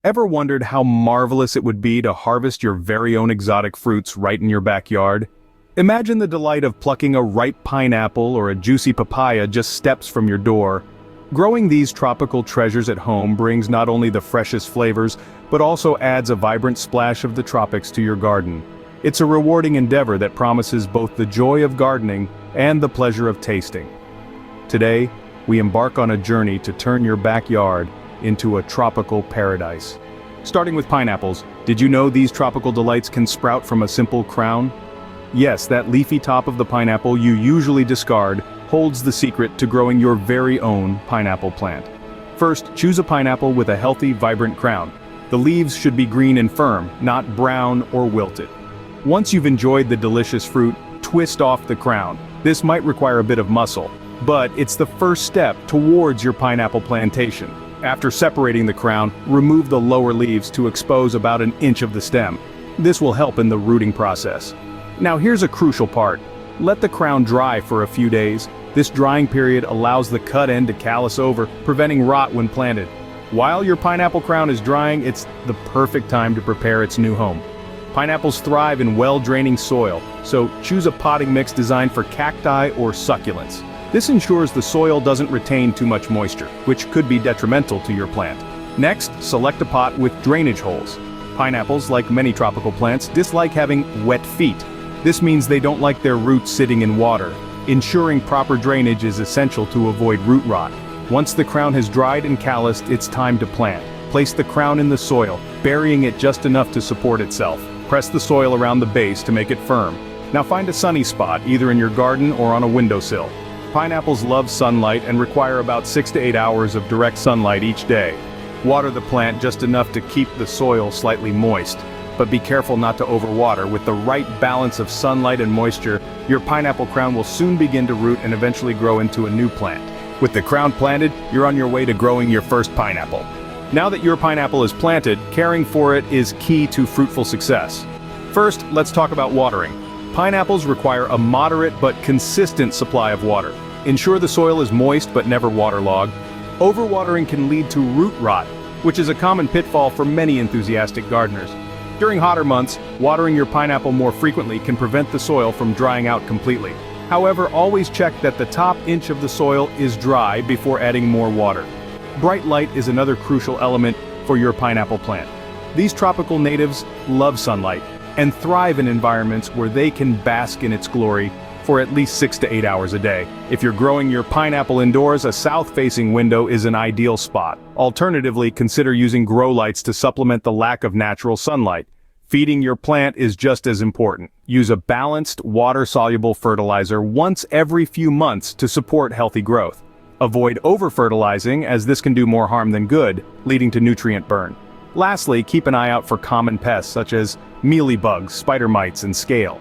Ever wondered how marvelous it would be to harvest your very own exotic fruits right in your backyard? Imagine the delight of plucking a ripe pineapple or a juicy papaya just steps from your door. Growing these tropical treasures at home brings not only the freshest flavors, but also adds a vibrant splash of the tropics to your garden. It's a rewarding endeavor that promises both the joy of gardening and the pleasure of tasting. Today, we embark on a journey to turn your backyard into a tropical paradise. Starting with pineapples, did you know these tropical delights can sprout from a simple crown? Yes, that leafy top of the pineapple you usually discard holds the secret to growing your very own pineapple plant. First, choose a pineapple with a healthy, vibrant crown. The leaves should be green and firm, not brown or wilted. Once you've enjoyed the delicious fruit, twist off the crown. This might require a bit of muscle, but it's the first step towards your pineapple plantation. After separating the crown, remove the lower leaves to expose about an inch of the stem. This will help in the rooting process. Now here's a crucial part. Let the crown dry for a few days. This drying period allows the cut end to callus over, preventing rot when planted. While your pineapple crown is drying, it's the perfect time to prepare its new home. Pineapples thrive in well-draining soil, so choose a potting mix designed for cacti or succulents. This ensures the soil doesn't retain too much moisture, which could be detrimental to your plant. Next, select a pot with drainage holes. Pineapples, like many tropical plants, dislike having wet feet. This means they don't like their roots sitting in water. Ensuring proper drainage is essential to avoid root rot. Once the crown has dried and calloused, it's time to plant. Place the crown in the soil, burying it just enough to support itself. Press the soil around the base to make it firm. Now find a sunny spot, either in your garden or on a windowsill. Pineapples love sunlight and require about 6 to 8 hours of direct sunlight each day. Water the plant just enough to keep the soil slightly moist. But be careful not to overwater. With the right balance of sunlight and moisture, your pineapple crown will soon begin to root and eventually grow into a new plant. With the crown planted, you're on your way to growing your first pineapple. Now that your pineapple is planted, caring for it is key to fruitful success. First, let's talk about watering. Pineapples require a moderate but consistent supply of water. Ensure the soil is moist but never waterlogged. Overwatering can lead to root rot, which is a common pitfall for many enthusiastic gardeners. During hotter months, watering your pineapple more frequently can prevent the soil from drying out completely. However, always check that the top inch of the soil is dry before adding more water. Bright light is another crucial element for your pineapple plant. These tropical natives love sunlight and thrive in environments where they can bask in its glory for at least 6 to 8 hours a day. If you're growing your pineapple indoors, a south-facing window is an ideal spot. Alternatively, consider using grow lights to supplement the lack of natural sunlight. Feeding your plant is just as important. Use a balanced, water-soluble fertilizer once every few months to support healthy growth. Avoid over-fertilizing, as this can do more harm than good, leading to nutrient burn. Lastly, keep an eye out for common pests such as mealybugs, spider mites, and scale.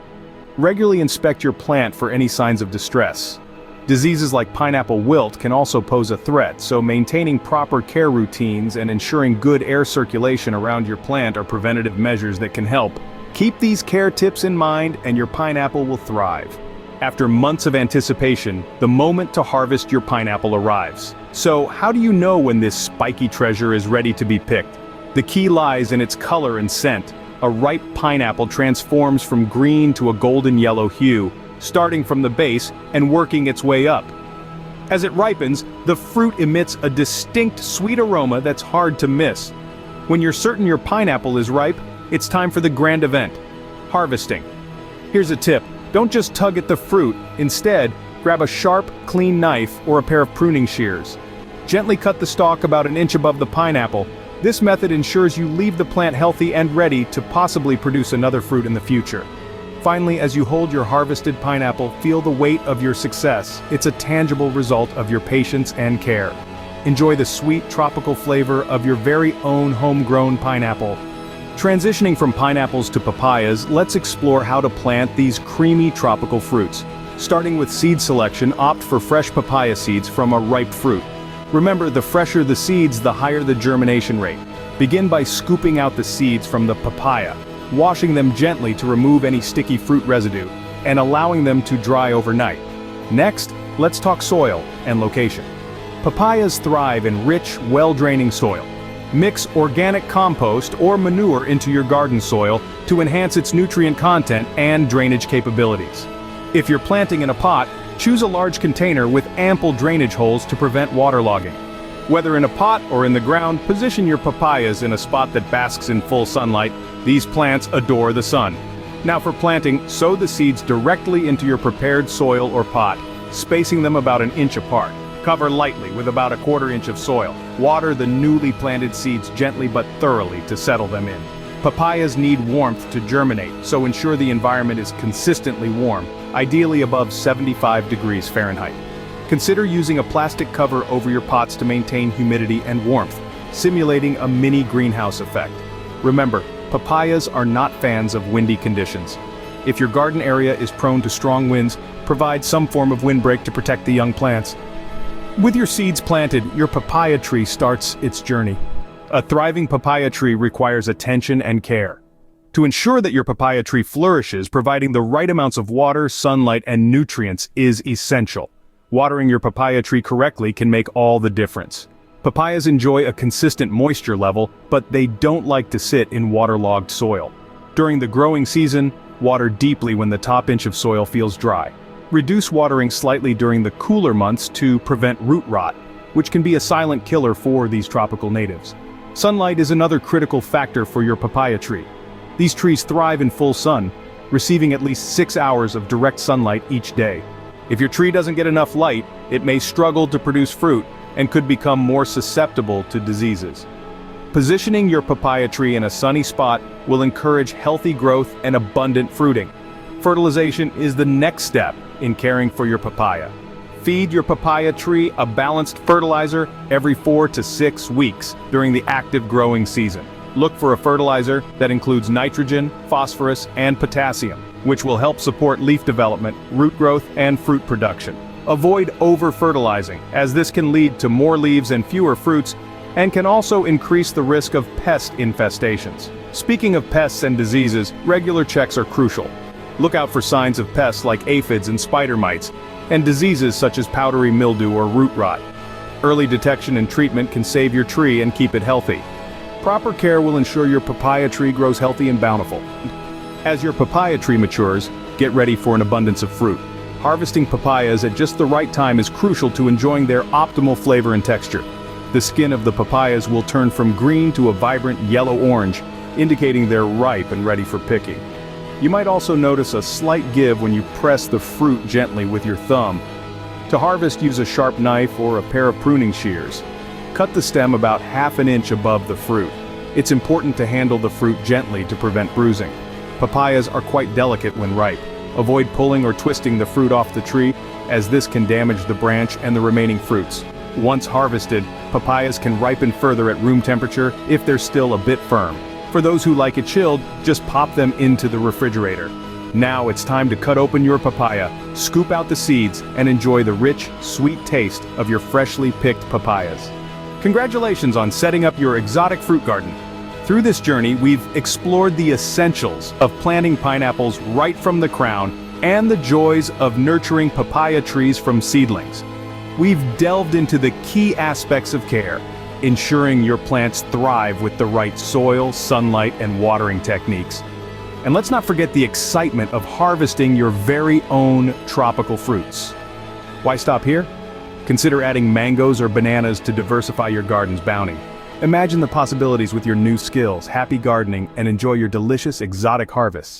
Regularly inspect your plant for any signs of distress. Diseases like pineapple wilt can also pose a threat, so maintaining proper care routines and ensuring good air circulation around your plant are preventative measures that can help. Keep these care tips in mind and your pineapple will thrive. After months of anticipation, the moment to harvest your pineapple arrives. So, how do you know when this spiky treasure is ready to be picked? The key lies in its color and scent. A ripe pineapple transforms from green to a golden yellow hue, starting from the base and working its way up. As it ripens, the fruit emits a distinct sweet aroma that's hard to miss. When you're certain your pineapple is ripe, it's time for the grand event: harvesting. Here's a tip: don't just tug at the fruit. Instead, grab a sharp, clean knife or a pair of pruning shears. Gently cut the stalk about an inch above the pineapple. This method ensures you leave the plant healthy and ready to possibly produce another fruit in the future. Finally, as you hold your harvested pineapple, feel the weight of your success. It's a tangible result of your patience and care. Enjoy the sweet, tropical flavor of your very own homegrown pineapple. Transitioning from pineapples to papayas, let's explore how to plant these creamy tropical fruits. Starting with seed selection, opt for fresh papaya seeds from a ripe fruit. Remember, the fresher the seeds, the higher the germination rate. Begin by scooping out the seeds from the papaya, washing them gently to remove any sticky fruit residue, and allowing them to dry overnight. Next, let's talk soil and location. Papayas thrive in rich, well-draining soil. Mix organic compost or manure into your garden soil to enhance its nutrient content and drainage capabilities. If you're planting in a pot, choose a large container with ample drainage holes to prevent waterlogging. Whether in a pot or in the ground, position your papayas in a spot that basks in full sunlight. These plants adore the sun. Now for planting, sow the seeds directly into your prepared soil or pot, spacing them about an inch apart. Cover lightly with about a quarter inch of soil. Water the newly planted seeds gently but thoroughly to settle them in. Papayas need warmth to germinate, so ensure the environment is consistently warm, ideally above 75 degrees Fahrenheit. Consider using a plastic cover over your pots to maintain humidity and warmth, simulating a mini greenhouse effect. Remember, papayas are not fans of windy conditions. If your garden area is prone to strong winds, provide some form of windbreak to protect the young plants. With your seeds planted, your papaya tree starts its journey. A thriving papaya tree requires attention and care. To ensure that your papaya tree flourishes, providing the right amounts of water, sunlight, and nutrients is essential. Watering your papaya tree correctly can make all the difference. Papayas enjoy a consistent moisture level, but they don't like to sit in waterlogged soil. During the growing season, water deeply when the top inch of soil feels dry. Reduce watering slightly during the cooler months to prevent root rot, which can be a silent killer for these tropical natives. Sunlight is another critical factor for your papaya tree. These trees thrive in full sun, receiving at least 6 hours of direct sunlight each day. If your tree doesn't get enough light, it may struggle to produce fruit and could become more susceptible to diseases. Positioning your papaya tree in a sunny spot will encourage healthy growth and abundant fruiting. Fertilization is the next step in caring for your papaya. Feed your papaya tree a balanced fertilizer every 4 to 6 weeks during the active growing season. Look for a fertilizer that includes nitrogen, phosphorus, and potassium, which will help support leaf development, root growth, and fruit production. Avoid over-fertilizing, as this can lead to more leaves and fewer fruits, and can also increase the risk of pest infestations. Speaking of pests and diseases, regular checks are crucial. Look out for signs of pests like aphids and spider mites, and diseases such as powdery mildew or root rot. Early detection and treatment can save your tree and keep it healthy. Proper care will ensure your papaya tree grows healthy and bountiful. As your papaya tree matures, get ready for an abundance of fruit. Harvesting papayas at just the right time is crucial to enjoying their optimal flavor and texture. The skin of the papayas will turn from green to a vibrant yellow-orange, indicating they're ripe and ready for picking. You might also notice a slight give when you press the fruit gently with your thumb. To harvest, use a sharp knife or a pair of pruning shears. Cut the stem about ½ an inch above the fruit. It's important to handle the fruit gently to prevent bruising. Papayas are quite delicate when ripe. Avoid pulling or twisting the fruit off the tree, as this can damage the branch and the remaining fruits. Once harvested, papayas can ripen further at room temperature if they're still a bit firm. For those who like it chilled, just pop them into the refrigerator. Now it's time to cut open your papaya, scoop out the seeds, and enjoy the rich, sweet taste of your freshly picked papayas. Congratulations on setting up your exotic fruit garden. Through this journey, we've explored the essentials of planting pineapples right from the crown and the joys of nurturing papaya trees from seedlings. We've delved into the key aspects of care, ensuring your plants thrive with the right soil, sunlight, and watering techniques. And let's not forget the excitement of harvesting your very own tropical fruits. Why stop here? Consider adding mangoes or bananas to diversify your garden's bounty. Imagine the possibilities with your new skills. Happy gardening and enjoy your delicious exotic harvests.